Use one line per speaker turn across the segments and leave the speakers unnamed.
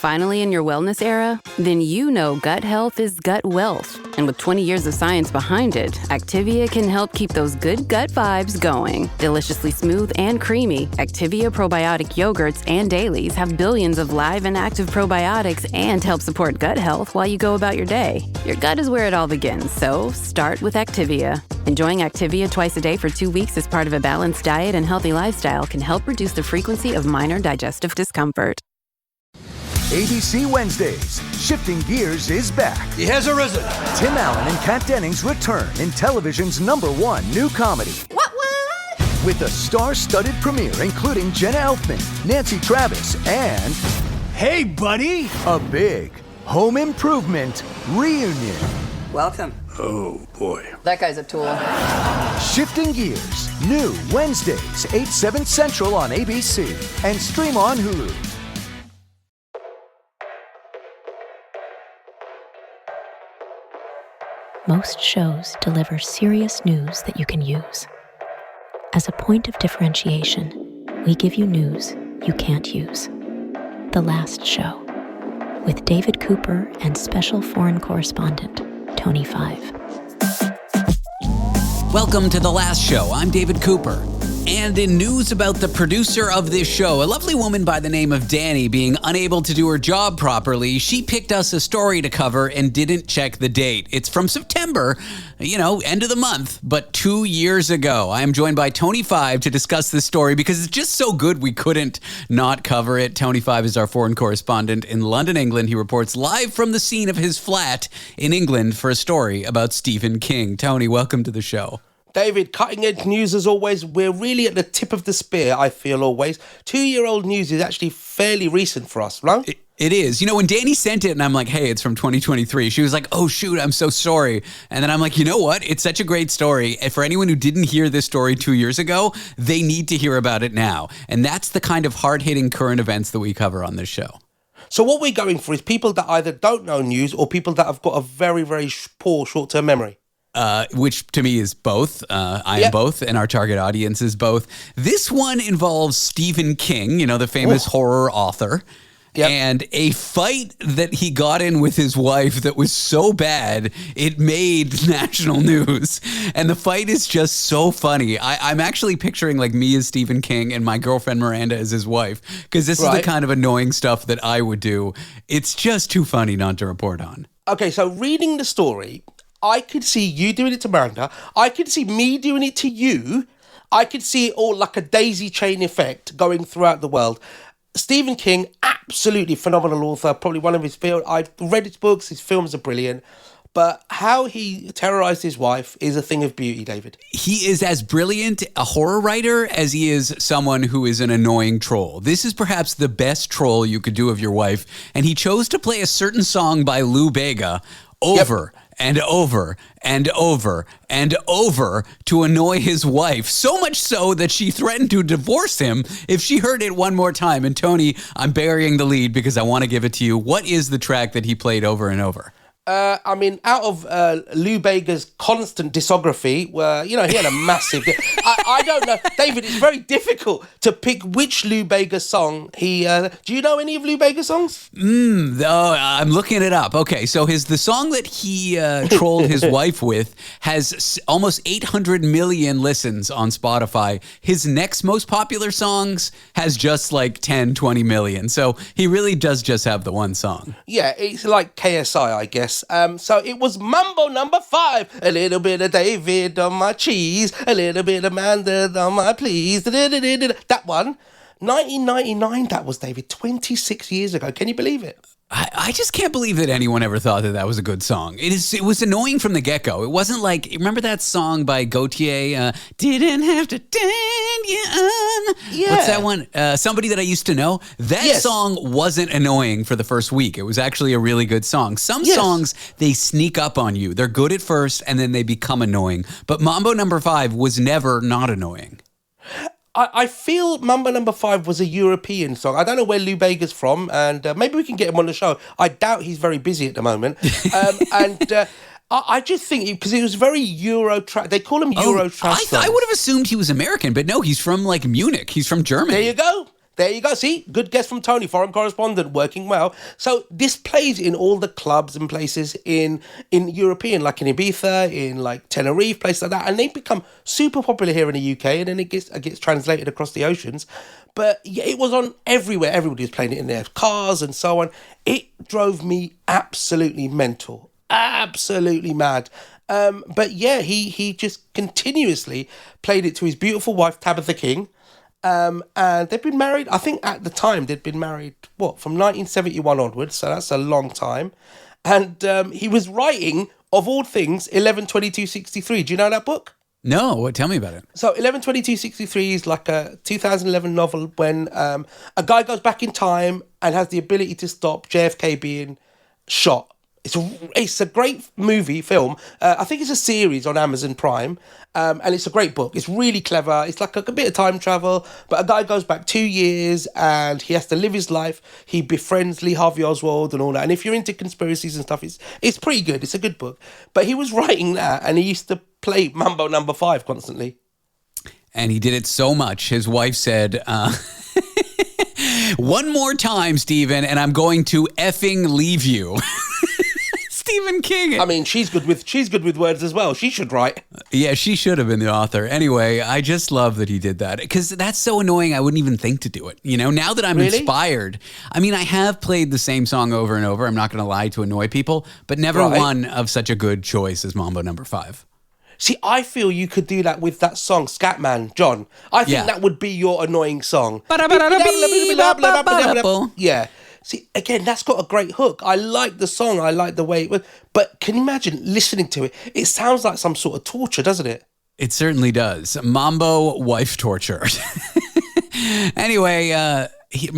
finally in your wellness era? Then you know gut health is gut wealth. And with 20 years of science behind it, Activia can help keep those good gut vibes going. Deliciously smooth and creamy, Activia probiotic yogurts and dailies have billions of live and active probiotics and help support gut health while you go about your day. Your gut is where it all begins, so start with Activia. Enjoying Activia twice a day for 2 weeks as part of a balanced diet and healthy lifestyle can help reduce the frequency of minor digestive discomfort.
ABC Wednesdays, Shifting Gears is back.
He has arisen.
Tim Allen and Kat Dennings return in television's #1 new comedy.
What?
With a star-studded premiere including Jenna Elfman, Nancy Travis, and...
Hey, buddy!
A big home improvement reunion.
Welcome.
Oh, boy.
That guy's a tool.
Shifting Gears, new Wednesdays, 8/7 Central on ABC, and stream on Hulu.
Most shows deliver serious news that you can use. As a point of differentiation, we give you news you can't use. The Last Show, with David Cooper and special foreign correspondent, Tony Five.
Welcome to The Last Show. I'm David Cooper. And in news about the producer of this show, a lovely woman by the name of Danny being unable to do her job properly, she picked us a story to cover and didn't check the date. It's from September, end of the month, but 2 years ago. I am joined by Tony Five to discuss this story because it's just so good we couldn't not cover it. Tony Five is our foreign correspondent in London, England. He reports live from the scene of his flat in England for a story about Stephen King. Tony, welcome to the show.
David, cutting-edge news as always. We're really at the tip of the spear, I feel always. 2-year-old news is actually fairly recent for us, right?
It is. When Danny sent it and I'm like, hey, it's from 2023, she was like, oh, shoot, I'm so sorry. And then I'm like, you know what? It's such a great story. And for anyone who didn't hear this story 2 years ago, they need to hear about it now. And that's the kind of hard-hitting current events that we cover on this show.
So what we're going for is people that either don't know news or people that have got a very, very poor short-term memory.
Which to me is both. I am both, and our target audience is both. This one involves Stephen King, the famous horror author, and a fight that he got in with his wife that was so bad, it made national news. And the fight is just so funny. I'm actually picturing like me as Stephen King and my girlfriend Miranda as his wife, because this is the kind of annoying stuff that I would do. It's just too funny not to report on.
Okay, so reading the story, I could see you doing it to Miranda. I could see me doing it to you. I could see it all like a daisy chain effect going throughout the world. Stephen King, absolutely phenomenal author, probably one of his films. I've read his books, his films are brilliant. But how he terrorized his wife is a thing of beauty, David.
He is as brilliant a horror writer as he is someone who is an annoying troll. This is perhaps the best troll you could do of your wife. And he chose to play a certain song by Lou Bega over and over and over and over to annoy his wife. So much so that she threatened to divorce him if she heard it one more time. And Tony, I'm burying the lead because I want to give it to you. What is the track that he played over and over?
Out of Lou Bega's constant discography, where, he had a massive... I don't know. David, it's very difficult to pick which Lou Bega song he... do you know any of Lou Bega's songs?
I'm looking it up. Okay, so the song that he trolled his wife with has almost 800 million listens on Spotify. His next most popular songs has just like 10, 20 million. So he really does just have the one song.
Yeah, it's like KSI, I guess. So it was Mambo number 5. A little bit of David on my cheese, a little bit of Amanda on my please. That one, 1999, that was, David, 26 years ago. Can you believe it?
I just can't believe that anyone ever thought that was a good song. It was annoying from the get-go. It wasn't like, remember that song by Gautier, Didn't Have to Turn You On?
Yeah.
What's that one? Somebody That I Used to Know. That song wasn't annoying for the first week. It was actually a really good song. Some songs, they sneak up on you. They're good at first, and then they become annoying. But Mambo number 5 was never not annoying.
I feel Mambo number 5 was a European song. I don't know where Lou Bega's from, and maybe we can get him on the show. I doubt he's very busy at the moment. I just think, because it was very Euro trash. They call him Euro trash songs.
I would have assumed he was American, but no, he's from like Munich. He's from Germany.
There you go. There you go. See, good guess from Tony, foreign correspondent, working well. So this plays in all the clubs and places in European, like in Ibiza, in like Tenerife, places like that, and they become super popular here in the UK, and then it gets translated across the oceans. But yeah, it was on everywhere. Everybody was playing it in their cars and so on. It drove me absolutely mental, absolutely mad. But yeah, he just continuously played it to his beautiful wife Tabitha King. And they've been married, I think at the time they'd been married, from 1971 onwards, so that's a long time. And he was writing, of all things, 11/22/63. Do you know that book?
No, tell me about it.
So 11/22/63 is like a 2011 novel when a guy goes back in time and has the ability to stop JFK being shot. It's a great film. I think it's a series on Amazon Prime, and it's a great book. It's really clever. It's like a bit of time travel, but a guy goes back 2 years and he has to live his life. He befriends Lee Harvey Oswald and all that. And if you're into conspiracies and stuff, it's pretty good. It's a good book. But he was writing that, and he used to play Mambo No. 5 constantly.
And he did it so much, his wife said, one more time, Stephen, and I'm going to effing leave you. Stephen King.
I mean, she's good with words as well. She should write.
Yeah, she should have been the author. Anyway, I just love that he did that because that's so annoying. I wouldn't even think to do it. You know, now that I'm inspired, I mean, I have played the same song over and over. I'm not going to lie to annoy people, but never one of such a good choice as Mambo No. 5.
See, I feel you could do that with that song, Scatman, John. I think that would be your annoying song. Yeah. See, again, that's got a great hook. I like the song. I like the way it was. But can you imagine listening to it? It sounds like some sort of torture, doesn't it?
It certainly does. Mambo wife torture. Anyway,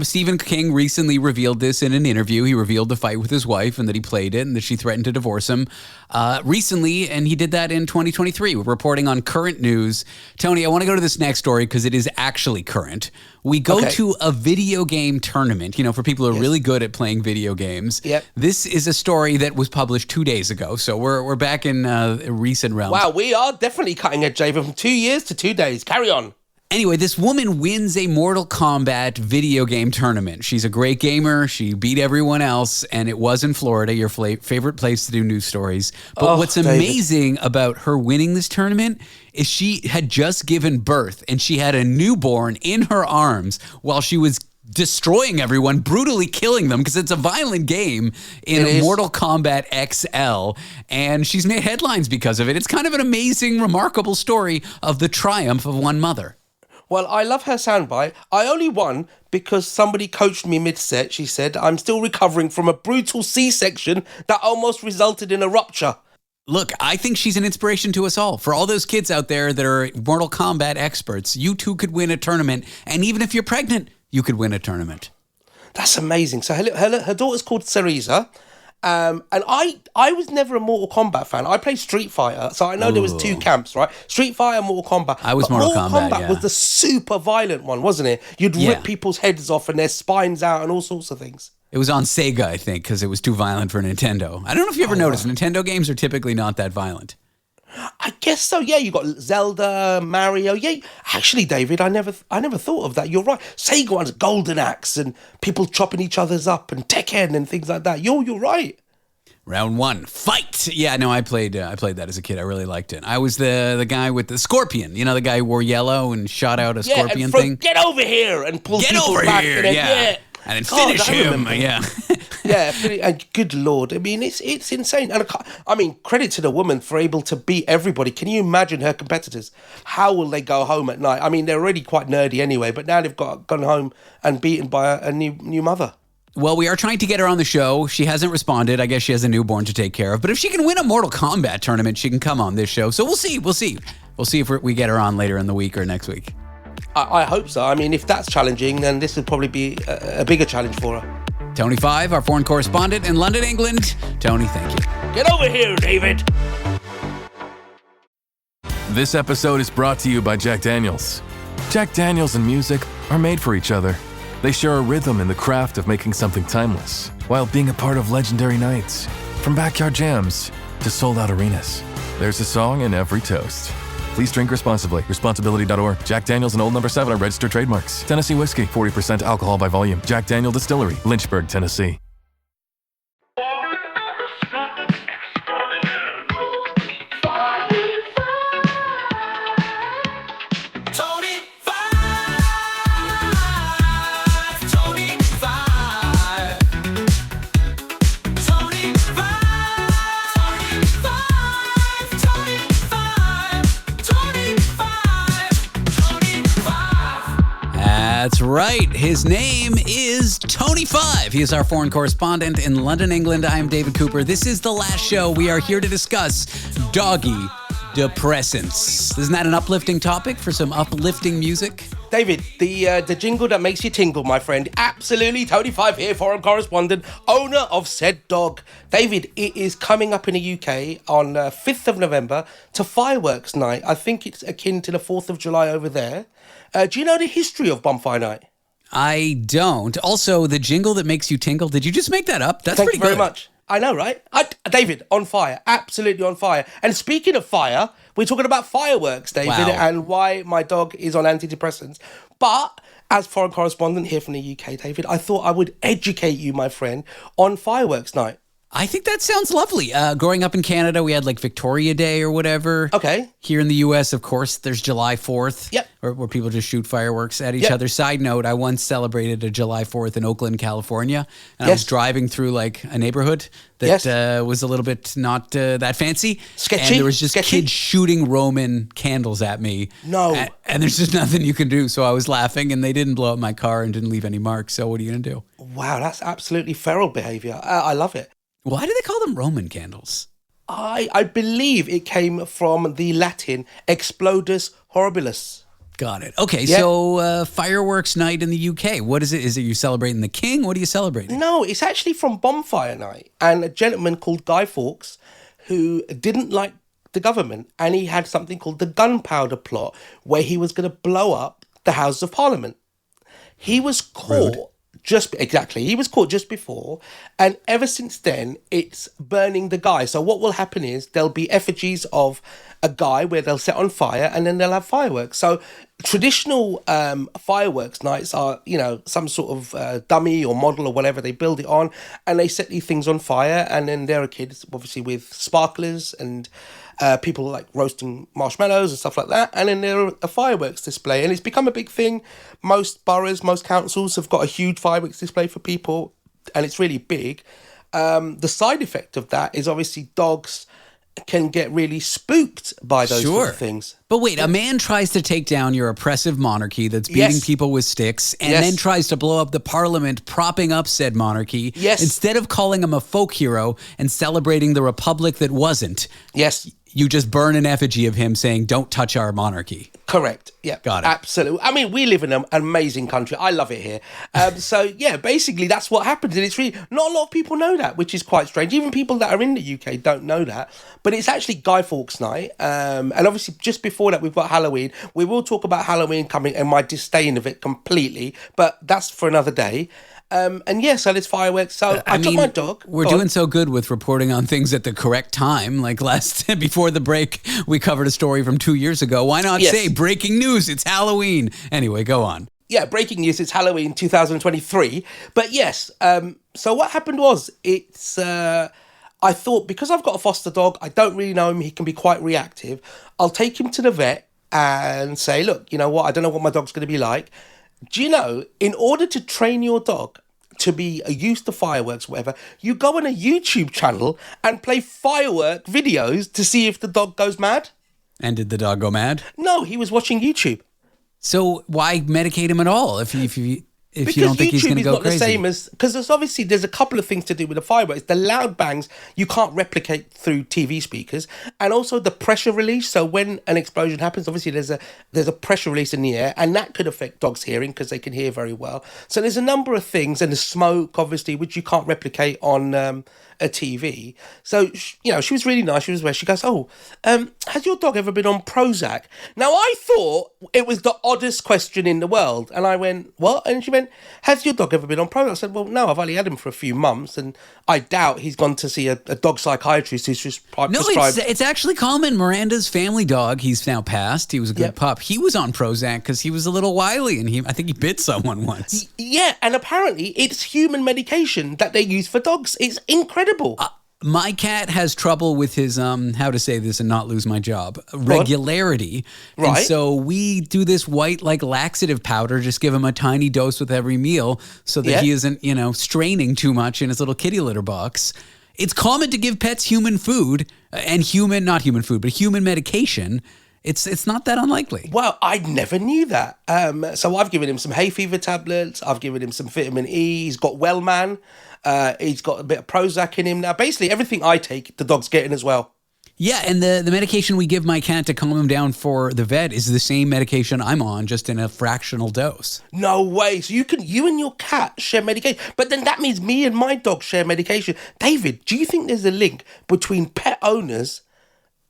Stephen King recently revealed this in an interview. He revealed the fight with his wife and that he played it and that she threatened to divorce him recently, and he did that in 2023. We're reporting on current news. Tony, I want to go to this next story because it is actually current. We go to a video game tournament, for people who are really good at playing video games.
Yep.
This is a story that was published 2 days ago, so we're back in recent realms.
Wow, we are definitely cutting edge, David, from 2 years to 2 days. Carry on.
Anyway, this woman wins a Mortal Kombat video game tournament. She's a great gamer. She beat everyone else, and it was in Florida, your favorite place to do news stories. But what's amazing about her winning this tournament is she had just given birth, and she had a newborn in her arms while she was destroying everyone, brutally killing them, because it's a violent game in Mortal Kombat XL, and she's made headlines because of it. It's kind of an amazing, remarkable story of the triumph of one mother.
Well, I love her soundbite. I only won because somebody coached me mid-set. She said, I'm still recovering from a brutal C-section that almost resulted in a rupture.
Look, I think she's an inspiration to us all. For all those kids out there that are Mortal Kombat experts, you too could win a tournament. And even if you're pregnant, you could win a tournament.
That's amazing. So her daughter's called Cereza. And I was never a Mortal Kombat fan. I played Street Fighter, so I know there was two camps, right? Street Fighter, Mortal Kombat.
I was Mortal Kombat
was the super violent one, wasn't it? You'd rip people's heads off and their spines out and all sorts of things.
It was on Sega, I think, because it was too violent for Nintendo. I don't know if you ever noticed, Nintendo games are typically not that violent.
I guess so. Yeah, you got Zelda, Mario. Yeah, actually, David, I never thought of that. You're right. Sega one's Golden Axe and people chopping each other's up and Tekken and things like that. You're right.
Round one, fight! Yeah, no, I played that as a kid. I really liked it. I was the guy with the scorpion. You know, the guy who wore yellow and shot out a scorpion thing.
Get over here and pull people back. And
then finish him. Yeah.
Yeah, and good Lord. I mean, it's insane. And I mean, credit to the woman for able to beat everybody. Can you imagine her competitors? How will they go home at night? I mean, they're already quite nerdy anyway, but now they've gone home and beaten by a new mother.
Well, we are trying to get her on the show. She hasn't responded. I guess she has a newborn to take care of. But if she can win a Mortal Kombat tournament, she can come on this show. So we'll see. We'll see if we get her on later in the week or next week.
I hope so. I mean, if that's challenging, then this would probably be a bigger challenge for her.
Tony Five, our foreign correspondent in London, England. Tony, thank you.
Get over here, David.
This episode is brought to you by Jack Daniels. Jack Daniels and music are made for each other. They share a rhythm in the craft of making something timeless, while being a part of legendary nights. From backyard jams to sold-out arenas, there's a song in every toast. Please drink responsibly. Responsibility.org. Jack Daniels and Old No. 7 are registered trademarks. Tennessee whiskey, 40% alcohol by volume. Jack Daniel Distillery, Lynchburg, Tennessee.
That's right. His name is Tony 5. He is our foreign correspondent in London, England. I am David Cooper. This is the last show. We are here to discuss Doggy depressants. Isn't that an uplifting topic for some uplifting music?
David, the jingle that makes you tingle, my friend. Absolutely, Tony 5 here, foreign correspondent, owner of said dog. David, it is coming up in the UK on 5th of November to Fireworks Night. I think it's akin to the 4th of July over there. Do you know the history of Bonfire Night?
I don't. Also, the jingle that makes you tingle, did you just make that up? That's
Thank
pretty
you very
good.
much. I know, right? David, on fire. Absolutely on fire. And speaking of fire, we're talking about fireworks, David,
Wow.
and why my dog is on antidepressants. But as foreign correspondent here from the UK, David, I thought I would educate you, my friend, on Fireworks Night.
I think that sounds lovely. Growing up in Canada, we had like Victoria Day or whatever.
Okay.
Here in the U.S., of course, there's July 4th.
Yep.
Where people just shoot fireworks at each
Yep.
other. Side note, I once celebrated a July 4th in Oakland, California. And I
Yes.
was driving through like a neighborhood that was a little bit not that fancy.
Sketchy?
And there was just
Sketchy?
kids shooting Roman candles at me.
No.
And there's just nothing you can do. So I was laughing and they didn't blow up my car and didn't leave any marks. So what are you going to do?
Wow, that's absolutely feral behaviour. I love it.
Why do they call them Roman candles?
I believe it came from the Latin explodus horribilis.
Got it. Okay,
Yeah.
so fireworks night in the UK. What is it? Is it you celebrating the king? What are you celebrating?
No, it's actually from Bonfire Night. And a gentleman called Guy Fawkes, who didn't like the government, and he had something called the gunpowder plot, where he was going to blow up the Houses of Parliament. He was caught he was caught just before, and ever since then it's burning the guy. So what will happen is there'll be effigies of a guy where they'll set on fire, and then they'll have fireworks. So traditional fireworks nights are, some sort of dummy or model or whatever, they build it on and they set these things on fire, and then there are kids obviously with sparklers and people like roasting marshmallows and stuff like that, and then there are a fireworks display, and it's become a big thing. Most boroughs, most councils have got a huge fireworks display for people, and it's really big. The side effect of that is obviously dogs can get really spooked by those sort of things.
But wait, a man tries to take down your oppressive monarchy that's beating people with sticks and then tries to blow up the parliament propping up said monarchy.
Yes.
Instead of calling him a folk hero and celebrating the republic that wasn't.
Yes.
You just burn an effigy of him saying, don't touch our monarchy.
Correct. Yeah.
Got it.
Absolutely. I mean, we live in an amazing country. I love it here. So, yeah, basically that's what happens. And it's really, not a lot of people know that, which is quite strange. Even people that are in the UK don't know that. But it's actually Guy Fawkes Night. And obviously just before that, we've got Halloween. We will talk about Halloween coming and my disdain of it completely. But that's for another day. And yeah, so there's fireworks. So I took my dog.
We're doing so good with reporting on things at the correct time. Like before the break, we covered a story from 2 years ago. Why not say breaking news? It's Halloween. Anyway, go on.
Yeah, breaking news. It's Halloween 2023. But yes, so what happened was I thought, because I've got a foster dog, I don't really know him. He can be quite reactive. I'll take him to the vet and say, look, you know what? I don't know what my dog's going to be like. Do you know, in order to train your dog to be used to fireworks, whatever, you go on a YouTube channel and play firework videos to see if the dog goes mad?
And did the dog go mad?
No, he was watching YouTube.
So why medicate him at all if you
Because
don't think
YouTube
he's going to
is
go
not
crazy?
the same as, because there's a couple of things to do with the fireworks. The loud bangs you can't replicate through TV speakers, and also the pressure release. So when an explosion happens, obviously there's a pressure release in the air, and that could affect dogs' hearing because they can hear very well. So there's a number of things, and the smoke obviously, which you can't replicate on a TV. So she was really nice. She was where she goes, has your dog ever been on Prozac? Now I thought it was the oddest question in the world, and I went, what? And she went, went, has your dog ever been on Prozac? I said, well, no, I've only had him for a few months, and I doubt he's gone to see a dog psychiatrist who's just prescribed.
It's actually common. Miranda's family dog, he's now passed. He was a good pup. He was on Prozac because he was a little wily, and I think he bit someone once.
Yeah, and apparently it's human medication that they use for dogs. It's incredible.
My cat has trouble with his, how to say this and not lose my job, regularity.
Right.
And so we do this white, like, laxative powder, just give him a tiny dose with every meal so that he isn't, straining too much in his little kitty litter box. It's common to give pets human food and not human food, but human medication. It's not that unlikely.
Well, I never knew that. So I've given him some hay fever tablets. I've given him some vitamin E. He's got Wellman. He's got a bit of Prozac in him now. Basically, everything I take, the dog's getting as well.
Yeah, and the medication we give my cat to calm him down for the vet is the same medication I'm on, just in a fractional dose.
No way. So you and your cat share medication. But then that means me and my dog share medication. David, do you think there's a link between pet owners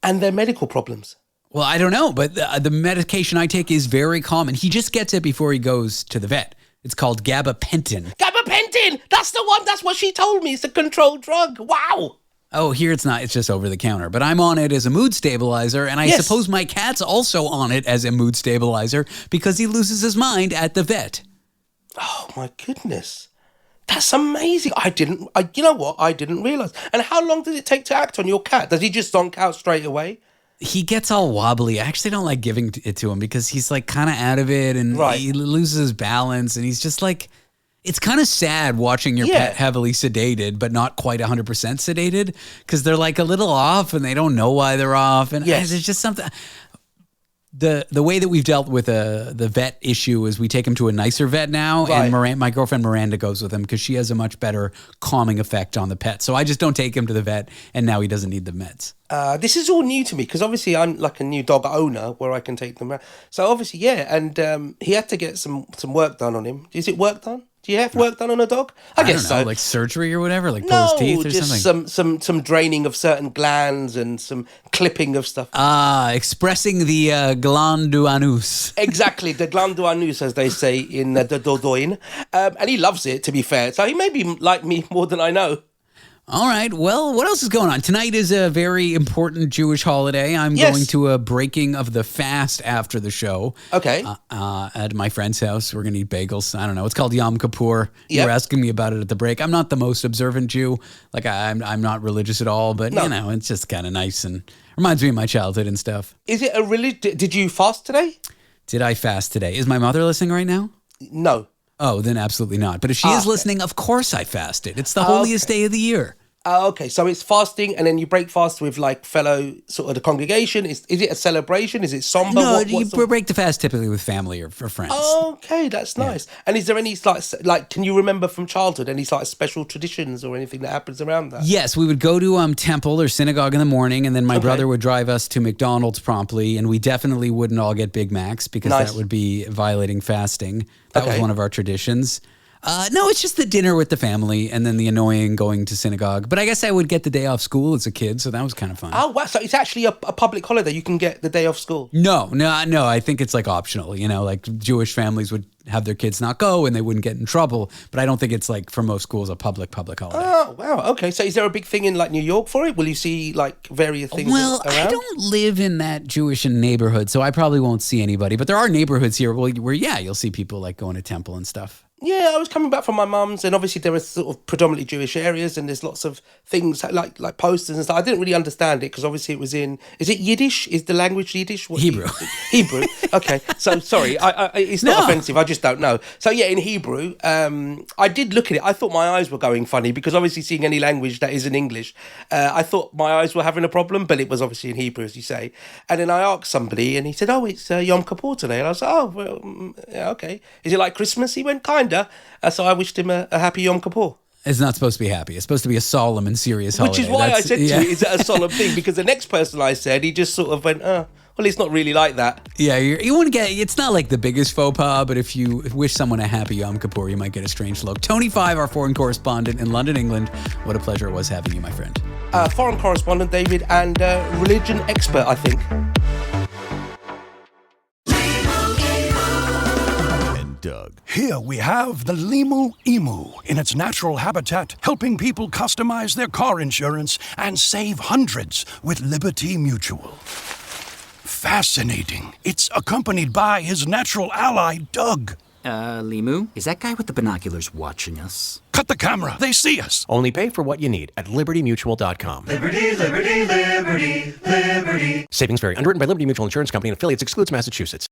and their medical problems?
Well, I don't know, but the medication I take is very common. He just gets it before he goes to the vet. It's called gabapentin.
Gabapentin! That's the one. That's what she told me. It's a controlled drug. Wow.
Oh, here it's not. It's just over the counter. But I'm on it as a mood stabilizer, and I suppose my cat's also on it as a mood stabilizer because he loses his mind at the vet.
Oh, my goodness. That's amazing. You know what? I didn't realise. And how long does it take to act on your cat? Does he just zonk out straight away?
He gets all wobbly. I actually don't like giving it to him because he's like kind of out of it and he loses his balance and he's just like, it's kind of sad watching your pet heavily sedated, but not quite 100% sedated because they're like a little off and they don't know why they're off. And there's just something. The way that we've dealt with the vet issue is we take him to a nicer vet now, and my girlfriend Miranda goes with him because she has a much better calming effect on the pet. So I just don't take him to the vet, and now he doesn't need the meds.
This is all new to me because obviously I'm like a new dog owner where I can take them around. So obviously, and he had to get some work done on him. Is it work done? Do you have work done on a dog? I guess
don't know,
so.
Like surgery or whatever, like pull his teeth or something.
just some draining of certain glands and some clipping of stuff.
Expressing the gland du anus.
Exactly, the gland du anus, as they say in the Dordogne. And he loves it, to be fair. So he may be like me more than I know.
All right. Well, what else is going on? Tonight is a very important Jewish holiday. I'm going to a breaking of the fast after the show.
Okay.
At my friend's house. We're going to eat bagels. I don't know. It's called Yom Kippur. You were asking me about it at the break. I'm not the most observant Jew. Like, I'm not religious at all, but, it's just kind of nice and reminds me of my childhood and stuff.
Is it a religion? Did you fast today?
Did I fast today? Is my mother listening right now?
No.
Oh, then absolutely not. But if she is listening, of course I fasted. It's the holiest day of the year.
Okay, so it's fasting, and then you break fast with like fellow sort of the congregation. Is it a celebration? Is it somber?
No, you break the fast typically with family or friends.
Okay, that's nice. And is there any like can you remember from childhood any like special traditions or anything that happens around that?
Yes, we would go to temple or synagogue in the morning, and then my brother would drive us to McDonald's promptly, and we definitely wouldn't all get Big Macs because that would be violating fasting. That was one of our traditions. No, it's just the dinner with the family and then the annoying going to synagogue. But I guess I would get the day off school as a kid, so that was kind of fun.
Oh, wow. So it's actually a public holiday. You can get the day off school.
No. I think it's like optional. Like Jewish families would have their kids not go and they wouldn't get in trouble. But I don't think it's like for most schools a public holiday.
Oh, wow. Okay. So is there a big thing in like New York for it? Will you see like various things around?
I don't live in that Jewish neighborhood, so I probably won't see anybody. But there are neighborhoods here where you'll see people like going to temple and stuff.
Yeah, I was coming back from my mum's, and obviously there are sort of predominantly Jewish areas, and there's lots of things like posters and stuff. I didn't really understand it because obviously it was in. Is it Yiddish? Is the language Yiddish?
Hebrew.
Hebrew. Okay, so sorry, it's not offensive. I just don't know. So yeah, in Hebrew, I did look at it. I thought my eyes were going funny because obviously seeing any language that isn't English, I thought my eyes were having a problem, but it was obviously in Hebrew, as you say. And then I asked somebody, and he said, "Oh, it's Yom Kippur today." And I was like, "Oh, well, yeah, okay. Is it like Christmas?" He went, "Kinda." So I wished him a happy Yom Kippur.
It's not supposed to be happy. It's supposed to be a solemn and serious holiday.
Which is why I said to you, is it a solemn thing? Because the next person I said, he just sort of went, well, it's not really like that.
Yeah, you want to get, it's not like the biggest faux pas, but if you wish someone a happy Yom Kippur, you might get a strange look. Tony Five, our foreign correspondent in London, England. What a pleasure it was having you, my friend.
Foreign correspondent, David, and religion expert, I think.
And Doug.
Here we have the Limu Emu in its natural habitat, helping people customize their car insurance and save hundreds with Liberty Mutual. Fascinating. It's accompanied by his natural ally, Doug.
Limu? Is that guy with the binoculars watching us?
Cut the camera. They see us.
Only pay for what you need at libertymutual.com.
Liberty, liberty, liberty, liberty.
Savings vary. Underwritten by Liberty Mutual Insurance Company and affiliates. Excludes Massachusetts.